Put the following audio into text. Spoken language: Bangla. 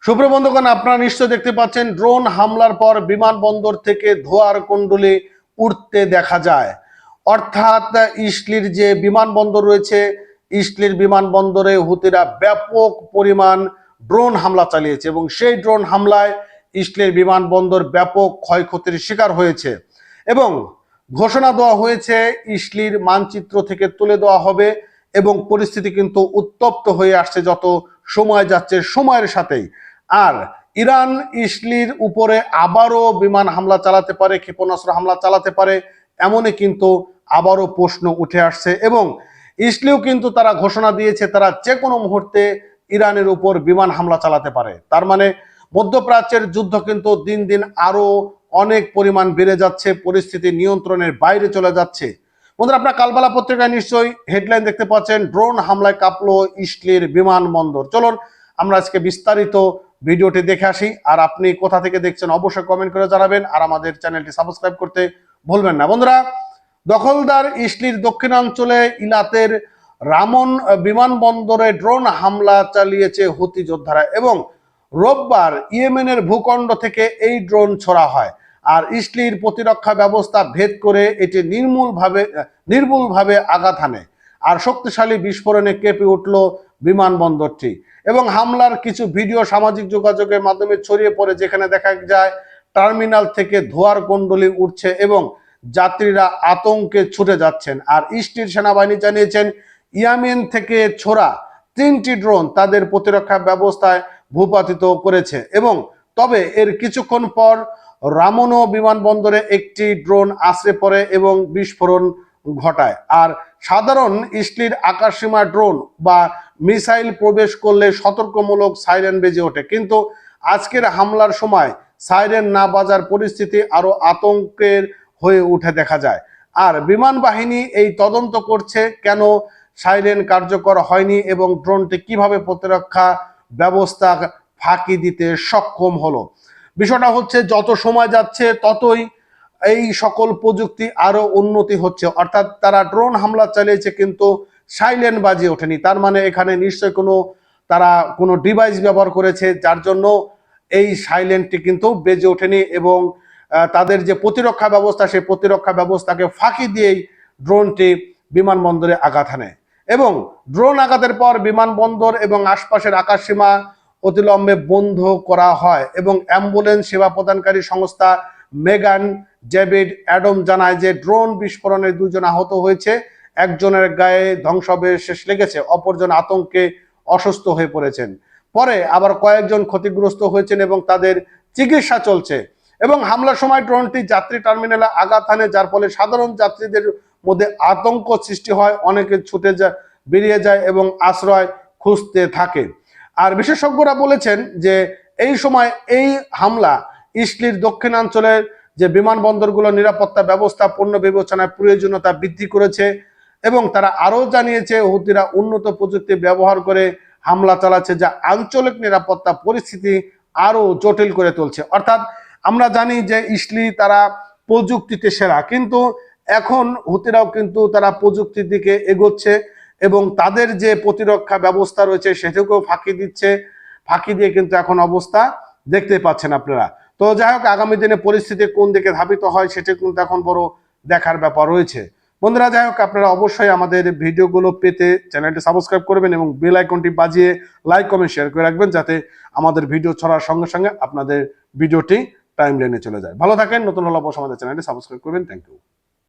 সুপ্রিয় বন্ধুগণ, আপনারা নিশ্চয় দেখতে পাচ্ছেন ড্রোন হামলার পর বিমানবন্দর থেকে ধোঁয়ার কুণ্ডলী উঠতে দেখা যায়। অর্থাৎ ইসলির যে বিমানবন্দর রয়েছে, ইসলির বিমানবন্দরে হুতিরা ব্যাপক পরিমাণ ড্রোন হামলা চালিয়েছে এবং সেই ড্রোন হামলায় ইসলির বিমানবন্দর ব্যাপক ক্ষয়ক্ষতির শিকার হয়েছে এবং ঘোষণা দেওয়া হয়েছে ইসলির মানচিত্র থেকে তুলে দেওয়া হবে এবং পরিস্থিতি কিন্তু উত্তপ্ত হয়ে আসছে যত সময় যাচ্ছে সময়ের সাথেই। আর ইরান ইসলির উপরে আবারও বিমান হামলা চালাতে পারে, ক্ষেপণাস্ত্র হামলা চালাতে পারে, এমনই কিন্তু আবারও প্রশ্ন উঠে আসছে এবং ইসলিও কিন্তু তারা ঘোষণা দিয়েছে তারা যে কোনো মুহূর্তে ইরানের উপর বিমান হামলা চালাতে পারে। তার মানে মধ্যপ্রাচ্যের যুদ্ধ কিন্তু দিন দিন আরো অনেক পরিমাণ বেড়ে যাচ্ছে, পরিস্থিতি নিয়ন্ত্রণের বাইরে চলে যাচ্ছে। বন্ধুরা, আপনার কালবেলা পত্রিকায় নিশ্চয়ই হেডলাইন দেখতে পাচ্ছেন, ড্রোন হামলায় কাঁপলো ইসলির বিমানবন্দর। চলুন আমরা আজকে বিস্তারিত ভিডিওটি দেখে আসি। আর আপনি কোথা থেকে দেখছেন অবশ্যই কমেন্ট করে জানাবেন আর আমাদের চ্যানেলটি সাবস্ক্রাইব করতে ভুলবেন না। বন্ধুরা, দখলদার ইসলির দক্ষিণাঞ্চলে ইলাতের রামন বিমানবন্দরে ড্রোন হামলা চালিয়েছে হুতি যোদ্ধারা এবং রোববার ইয়েমেনের ভূখণ্ড থেকে এই ড্রোন ছোড়া হয়। আর ইসলির প্রতিরক্ষা ব্যবস্থা ভেদ করে এটি নির্মূলভাবে আঘাত হানে আর শক্তিশালী বিস্ফোরণে কেঁপে উঠল বিমানবন্দরটি এবং হামলার কিছু ভিডিও সামাজিক যোগাযোগের মাধ্যমে ছড়িয়ে পড়ে, যেখানে দেখা যায় টার্মিনাল থেকে ধোঁয়ার কুণ্ডলী উঠছে এবং যাত্রীরা আতঙ্কে ছুটে যাচ্ছেন। আর ইসলির সেনাবাহিনী জানিয়েছেন ইয়েমেন থেকে ছোড়া 3টি ড্রোন তাদের প্রতিরক্ষা ব্যবস্থায় ভূপাতিত করেছে এবং তবে এর কিছুক্ষণ পর রামনো বিমানবন্দরে একটি ড্রোন আছড়ে পড়ে এবং বিস্ফোরণ ঘটায়। আর সাধারণ ইসলির আকাশসীমা ড্রোন বা মিসাইল প্রবেশ করলে সতর্কমূলক সাইরেন বেজে ওঠে, কিন্তু আজকের হামলার সময় সাইরেন না বাজার পরিস্থিতি আরো আতঙ্কের হয়ে উঠে দেখা যায়। আর বিমান বাহিনী এই তদন্ত করছে কেন সাইরেন কার্যকর হয়নি এবং ড্রোনটি কিভাবে প্রতিরক্ষা ব্যবস্থা ফাঁকি দিতে সক্ষম হলো। বিষয়টা হচ্ছে যত সময় যাচ্ছে ততই এই সকল প্রযুক্তি আরো উন্নতি হচ্ছে। অর্থাৎ তারা ড্রোন হামলা চালিয়েছে কিন্তু সাইলেন্ট বাজিয়ে ওঠেনি, তার মানে এখানে নিশ্চয় তারা কোনো ডিভাইস ব্যবহার করেছে যার জন্য এই সাইলেন্টটি কিন্তু বেজে ওঠেনি এবং তাদের যে প্রতিরক্ষা ব্যবস্থা সেই প্রতিরক্ষা ব্যবস্থাকে ফাঁকি দিয়েই ড্রোনটি বিমানবন্দরে আঘাত হানে এবং ড্রোন আঘাতের পর বিমানবন্দর এবং আশপাশের আকাশসীমা অতিলম্বে বন্ধ করা হয় এবং অ্যাম্বুলেন্স সেবা প্রদানকারী সংস্থা মেগান ডেভিড অ্যাডম জানায় যে ড্রোন বিস্ফোরণে 2 জন আহত হয়েছে, একজনের গায়ে ধ্বংসাবশেষ লেগেছে, অপরজন আতঙ্কে অসুস্থ হয়ে পড়েছেন। পরে আবার কয়েকজন ক্ষতিগ্রস্ত হয়েছেন এবং তাদের চিকিৎসা চলছে এবং হামলার সময় ড্রোনটি যাত্রী টার্মিনালে আঘাত হানে, যার ফলে সাধারণ যাত্রীদের মধ্যে আতঙ্ক সৃষ্টি হয়, অনেকে বেরিয়ে যায় এবং আশ্রয় খুঁজতে থাকে। আর বিশেষজ্ঞরা বলেছেন যে এই সময় এই হামলা ইসলির দক্ষিণাঞ্চলের যে বিমানবন্দরগুলো নিরাপত্তা ব্যবস্থা পূর্ণ বিবেচনায় প্রয়োজনীয়তা বৃদ্ধি করেছে এবং তারা আরো জানিয়েছে হুতিরা উন্নত প্রযুক্তি ব্যবহার করে হামলা চালাচ্ছে, যা আঞ্চলিক নিরাপত্তা পরিস্থিতি আরো জটিল করে তুলছে। অর্থাৎ আমরা জানি যে ইসলি তারা প্রযুক্তিতে সেরা, কিন্তু এখন হুতিরাও কিন্তু তারা প্রযুক্তির দিকে এগোচ্ছে এবং তাদের যে প্রতিরক্ষা ব্যবস্থা রয়েছে সেটাকেও ফাঁকি দিচ্ছে। ফাঁকি দিয়ে কিন্তু এখন অবস্থা দেখতে পাচ্ছেন আপনারা। তো যাই হোক, আগামী দিনে পরিস্থিতি কোন দিকে ধাবিত হয় সেটা কিন্তু এখন বড় দেখার ব্যাপার রয়েছে। বন্ধুরা, যাই হোক, আপনারা অবশ্যই আমাদের ভিডিওগুলো পেতে চ্যানেলটি সাবস্ক্রাইব করবেন এবং বেল আইকনটি বাজিয়ে লাইক কমেন্ট শেয়ার করে রাখবেন, যাতে আমাদের ভিডিও ছড়ার সঙ্গে সঙ্গে আপনাদের ভিডিওটি টাইমলাইনে চলে যায়। ভালো থাকেন। নতুন হলে অবশ্যই আমাদের চ্যানেলটি সাবস্ক্রাইব করবেন। Thank you.